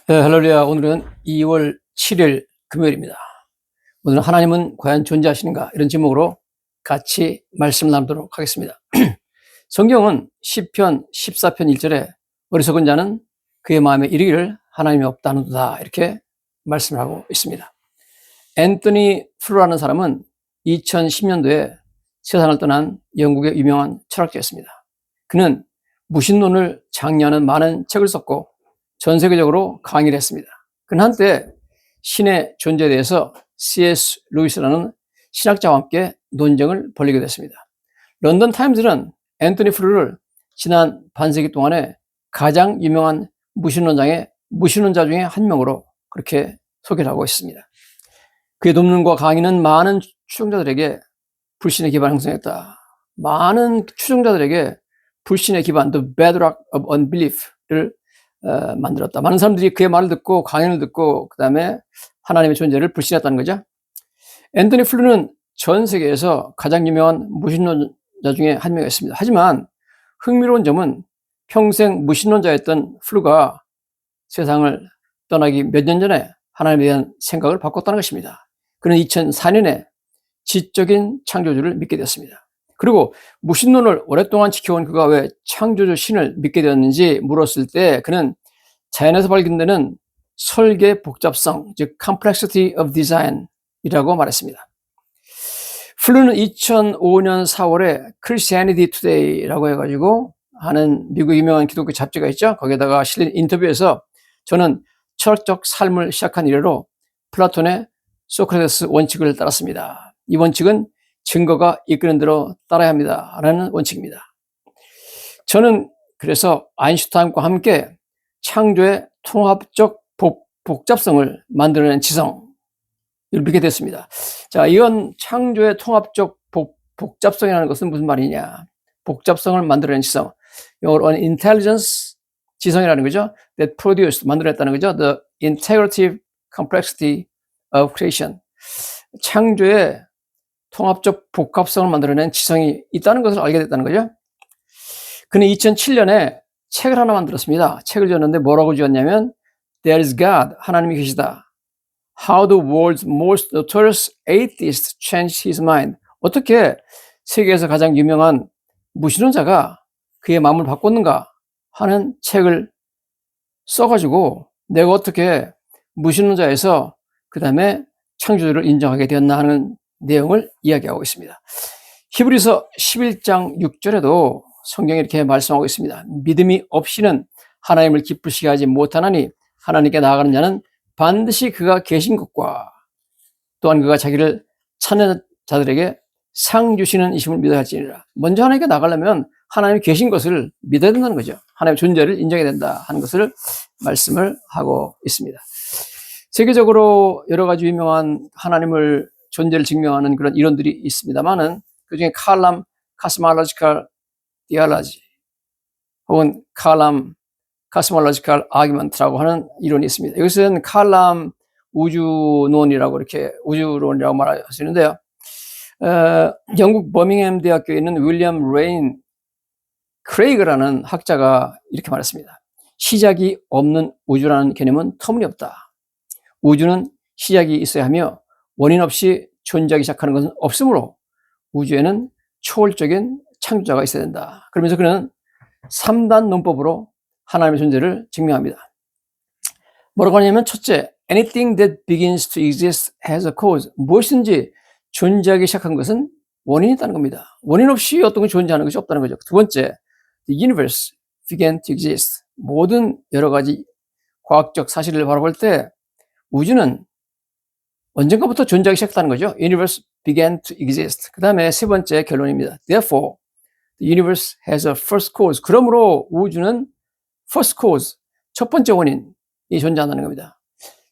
네, 할렐루야. 오늘은 2월 7일 금요일입니다. 오늘은 하나님은 과연 존재하시는가? 이런 제목으로 같이 말씀 나누도록 하겠습니다. 성경은 시편 14편 1절에 어리석은 자는 그의 마음에 이르기를 하나님이 없다는도다 이렇게 말씀을 하고 있습니다. 앤토니 플루라는 사람은 2010년도에 세상을 떠난 영국의 유명한 철학자였습니다. 그는 무신론을 장려하는 많은 책을 썼고 전 세계적으로 강의를 했습니다. 그는 한때 신의 존재에 대해서 C.S. 루이스라는 신학자와 함께 논쟁을 벌이게 됐습니다. 런던 타임즈는 앤토니 플루를 지난 반세기 동안에 가장 유명한 무신론자 중에 한 명으로 그렇게 소개를 하고 있습니다. 그의 논문과 강의는 많은 추종자들에게 불신의 기반을 형성했다. 많은 추종자들에게 불신의 기반, the bedrock of unbelief를 만들었다. 많은 사람들이 그의 말을 듣고 강연을 듣고 그 다음에 하나님의 존재를 불신했다는 거죠. 앤토니 플루는 전 세계에서 가장 유명한 무신론자 중에 한 명이었습니다. 하지만 흥미로운 점은 평생 무신론자였던 플루가 세상을 떠나기 몇 년 전에 하나님에 대한 생각을 바꿨다는 것입니다. 그는 2004년에 지적인 창조주를 믿게 되었습니다. 그리고 무신론을 오랫동안 지켜온 그가 왜 창조주 신을 믿게 되었는지 물었을 때 그는 자연에서 발견되는 설계 복잡성, 즉 complexity of design 이라고 말했습니다. 플루는 2005년 4월에 Christianity Today라고 해가지고 하는 미국 유명한 기독교 잡지가 있죠. 거기에다가 실린 인터뷰에서 저는 철학적 삶을 시작한 이래로 플라톤의 소크라테스 원칙을 따랐습니다. 이 원칙은 증거가 이끄는 대로 따라야 합니다. 라는 원칙입니다. 저는 그래서 아인슈타인과 함께 창조의 통합적 복잡성을 만들어낸 지성을 믿게 됐습니다. 자, 이건 창조의 통합적 복잡성이라는 것은 무슨 말이냐? 복잡성을 만들어낸 지성. 영어로 intelligence, 지성이라는 거죠. that produced, 만들어냈다는 거죠. the integrative complexity of creation. 창조의 통합적 복합성을 만들어낸 지성이 있다는 것을 알게 됐다는 거죠. 그는 2007년에 책을 하나 만들었습니다. 책을 지었는데 뭐라고 지었냐면 There is God, 하나님이 계시다. How the world's most notorious atheist changed his mind. 어떻게 세계에서 가장 유명한 무신론자가 그의 마음을 바꿨는가 하는 책을 써가지고 내가 어떻게 무신론자에서 그 다음에 창조주를 인정하게 되었나 하는 내용을 이야기하고 있습니다. 히브리서 11장 6절에도 성경이 이렇게 말씀하고 있습니다. 믿음이 없이는 하나님을 기쁘시게 하지 못하나니 하나님께 나아가는 자는 반드시 그가 계신 것과 또한 그가 자기를 찾는 자들에게 상 주시는 이심을 믿어야 할지니라. 먼저 하나님께 나가려면 하나님이 계신 것을 믿어야 된다는 거죠. 하나님의 존재를 인정해야 된다 하는 것을 말씀을 하고 있습니다. 세계적으로 여러 가지 유명한 하나님을 존재를 증명하는 그런 이론들이 있습니다만은 그중에 칼람 카스몰로지컬 디알러지 혹은 칼람 카스몰로지컬 아기먼트라고 하는 이론이 있습니다. 이것은 칼람 우주론이라고 이렇게 우주론이라고 말하시는데요. 영국 버밍엄 대학교에 있는 윌리엄 레인 크레이그라는 학자가 이렇게 말했습니다. 시작이 없는 우주라는 개념은 터무니없다. 우주는 시작이 있어야 하며 원인 없이 존재하기 시작하는 것은 없으므로 우주에는 초월적인 창조자가 있어야 된다. 그러면서 그는 3단 논법으로 하나님의 존재를 증명합니다. 뭐라고 하냐면 첫째, anything that begins to exist has a cause. 무엇이든지 존재하기 시작한 것은 원인이 있다는 겁니다. 원인 없이 어떤 것이 존재하는 것이 없다는 거죠. 두 번째, the universe began to exist. 모든 여러 가지 과학적 사실을 바라볼 때 우주는 언젠가부터 존재하기 시작했다는 거죠. universe began to exist. 그 다음에 세 번째 결론입니다. Therefore, the universe has a first cause. 그러므로 우주는 first cause, 첫 번째 원인이 존재한다는 겁니다.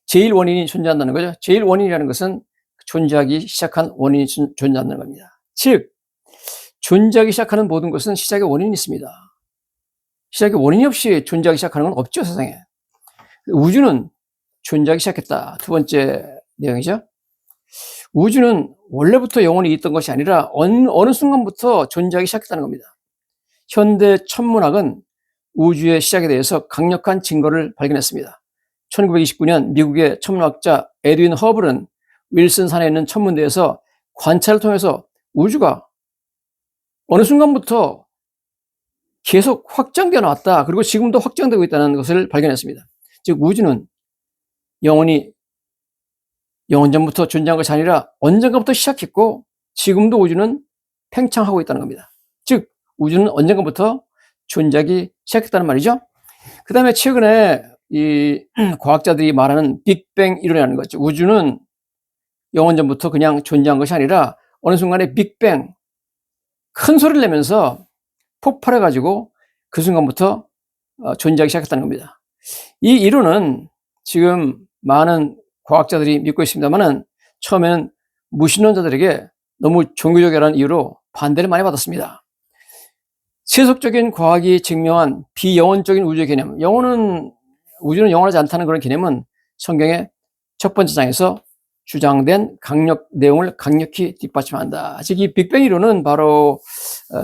제일 원인이 존재한다는 거죠. 제일 원인이라는 것은 존재하기 시작한 원인이 존재한다는 겁니다. 즉, 존재하기 시작하는 모든 것은 시작의 원인이 있습니다. 시작의 원인이 없이 존재하기 시작하는 건 없죠, 세상에. 우주는 존재하기 시작했다. 두 번째 내용이죠. 우주는 원래부터 영원히 있던 것이 아니라 어느 순간부터 존재하기 시작했다는 겁니다. 현대 천문학은 우주의 시작에 대해서 강력한 증거를 발견했습니다. 1929년 미국의 천문학자 에드윈 허블은 윌슨 산에 있는 천문대에서 관찰을 통해서 우주가 어느 순간부터 계속 확장되어 나왔다. 그리고 지금도 확장되고 있다는 것을 발견했습니다. 즉 우주는 영원전부터 존재한 것이 아니라 언젠가부터 시작했고 지금도 우주는 팽창하고 있다는 겁니다. 즉 우주는 언젠가부터 존재하기 시작했다는 말이죠. 그 다음에 최근에 이 과학자들이 말하는 빅뱅 이론이라는 거죠. 우주는 영원전부터 그냥 존재한 것이 아니라 어느 순간에 빅뱅, 큰 소리를 내면서 폭발해가지고 그 순간부터 존재하기 시작했다는 겁니다. 이 이론은 지금 많은 과학자들이 믿고 있습니다만은 처음에는 무신론자들에게 너무 종교적이라는 이유로 반대를 많이 받았습니다. 세속적인 과학이 증명한 비영혼적인 우주의 개념, 우주는 영원하지 않다는 그런 개념은 성경의 첫 번째 장에서 주장된 내용을 강력히 뒷받침한다. 즉, 이 빅뱅 이론은 바로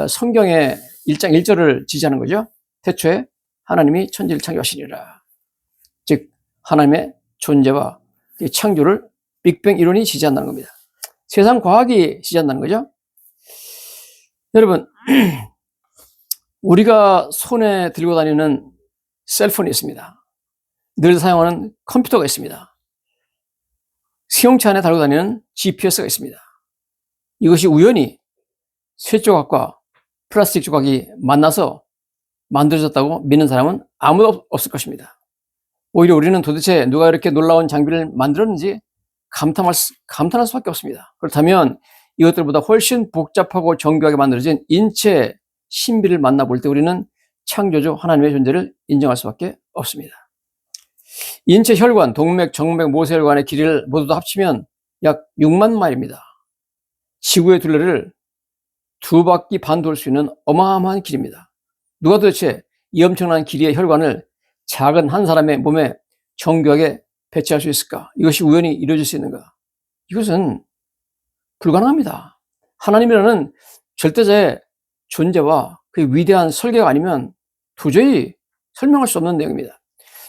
성경의 1장 1절을 지지하는 거죠. 태초에 하나님이 천지를 창조하시니라. 즉, 하나님의 존재와 창조를 빅뱅 이론이 지지한다는 겁니다. 세상 과학이 지지한다는 거죠. 여러분, 우리가 손에 들고 다니는 셀폰이 있습니다. 늘 사용하는 컴퓨터가 있습니다. 수용체 안에 달고 다니는 GPS가 있습니다. 이것이 우연히 쇠 조각과 플라스틱 조각이 만나서 만들어졌다고 믿는 사람은 아무도 없을 것입니다. 오히려 우리는 도대체 누가 이렇게 놀라운 장비를 만들었는지 감탄할 수밖에 없습니다. 그렇다면 이것들보다 훨씬 복잡하고 정교하게 만들어진 인체 신비를 만나볼 때 우리는 창조주 하나님의 존재를 인정할 수밖에 없습니다. 인체 혈관, 동맥, 정맥, 모세혈관의 길이를 모두 합치면 약 6만 마일입니다. 지구의 둘레를 2바퀴 반 돌 수 있는 어마어마한 길입니다. 누가 도대체 이 엄청난 길이의 혈관을 작은 한 사람의 몸에 정교하게 배치할 수 있을까? 이것이 우연히 이루어질 수 있는가? 이것은 불가능합니다. 하나님이라는 절대자의 존재와 그 위대한 설계가 아니면 도저히 설명할 수 없는 내용입니다.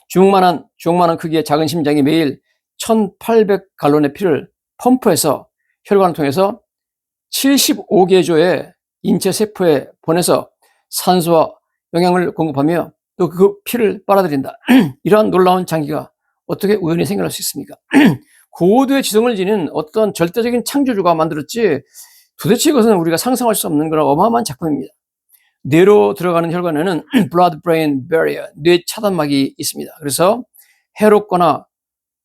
주먹만한 크기의 작은 심장이 매일 1800갈론의 피를 펌프해서 혈관을 통해서 75개 조의 인체 세포에 보내서 산소와 영양을 공급하며 또 그 피를 빨아들인다. 이러한 놀라운 장기가 어떻게 우연히 생겨날 수 있습니까? 고도의 지성을 지닌 어떤 절대적인 창조주가 만들었지 도대체 이것은 우리가 상상할 수 없는 그런 어마어마한 작품입니다. 뇌로 들어가는 혈관에는 blood-brain barrier, 뇌 차단막이 있습니다. 그래서 해롭거나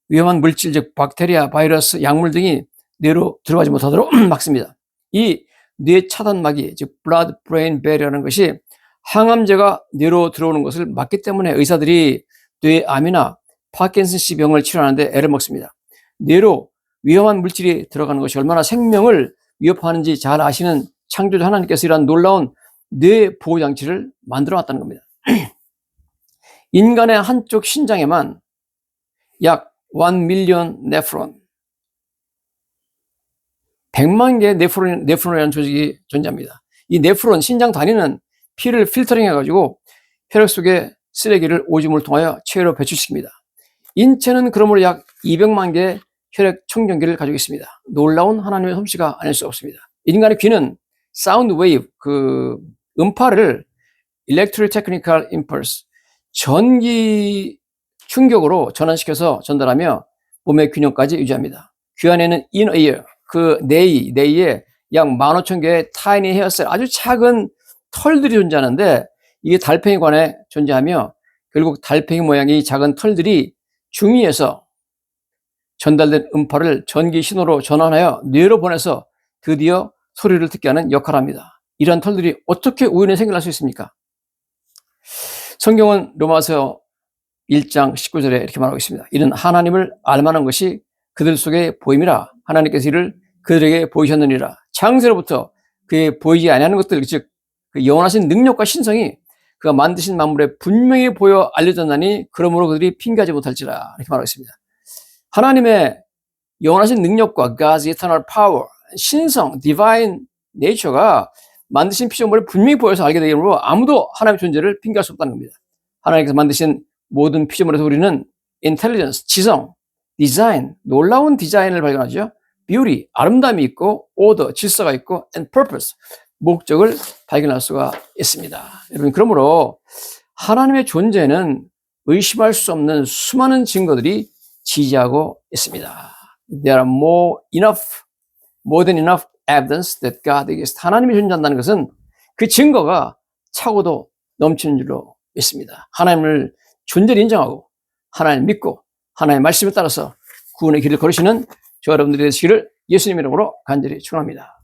위험한 물질, 즉 박테리아, 바이러스, 약물 등이 뇌로 들어가지 못하도록 막습니다. 이 뇌 차단막이, 즉 blood-brain barrier라는 것이 항암제가 뇌로 들어오는 것을 막기 때문에 의사들이 뇌암이나 파킨슨씨 병을 치료하는데 애를 먹습니다. 뇌로 위험한 물질이 들어가는 것이 얼마나 생명을 위협하는지 잘 아시는 창조주 하나님께서 이러한 놀라운 뇌 보호장치를 만들어 놨다는 겁니다. 인간의 한쪽 신장에만 약 1밀리언 네프론, 100만 개의 네프론이라는 조직이 존재합니다. 이 네프론, 신장 단위는 피를 필터링 해가지고 혈액 속의 쓰레기를 오줌을 통하여 체외로 배출시킵니다. 인체는 그러므로 약 200만 개의 혈액 청정기를 가지고 있습니다. 놀라운 하나님의 솜씨가 아닐 수 없습니다. 인간의 귀는 사운드 웨이브, 그 음파를 electric technical impulse, 전기 충격으로 전환시켜서 전달하며 몸의 균형까지 유지합니다. 귀 안에는 inner ear, 그 내이에 약 15,000개의 tiny haircell, 아주 작은 털들이 존재하는데 이게 달팽이관에 존재하며 결국 달팽이 모양의 작은 털들이 중위에서 전달된 음파를 전기 신호로 전환하여 뇌로 보내서 드디어 소리를 듣게 하는 역할을 합니다. 이러한 털들이 어떻게 우연히 생겨날 수 있습니까? 성경은 로마서 1장 19절에 이렇게 말하고 있습니다. 이는 하나님을 알만한 것이 그들 속에 보임이라. 하나님께서 이를 그들에게 보이셨느니라. 창세로부터 그의 보이지 아니하는 것들, 즉 그 영원하신 능력과 신성이 그가 만드신 만물에 분명히 보여 알려졌나니 그러므로 그들이 핑계하지 못할지라. 이렇게 말하고 있습니다. 하나님의 영원하신 능력과 God's eternal power, 신성, divine nature가 만드신 피조물에 분명히 보여서 알게 되므로 아무도 하나님의 존재를 핑계할 수 없다는 겁니다. 하나님께서 만드신 모든 피조물에서 우리는 intelligence, 지성, design, 놀라운 디자인을 발견하죠. beauty, 아름다움이 있고, order, 질서가 있고, and purpose, 목적을 발견할 수가 있습니다. 여러분, 그러므로 하나님의 존재는 의심할 수 없는 수많은 증거들이 지지하고 있습니다. There are more than enough evidence that God exists. 하나님이 존재한다는 것은 그 증거가 차고도 넘치는 줄로 믿습니다. 하나님을 존재를 인정하고 하나님을 믿고 하나님의 말씀에 따라서 구원의 길을 걸으시는 저 여러분들이 되시기를 예수님 이름으로 간절히 축원합니다.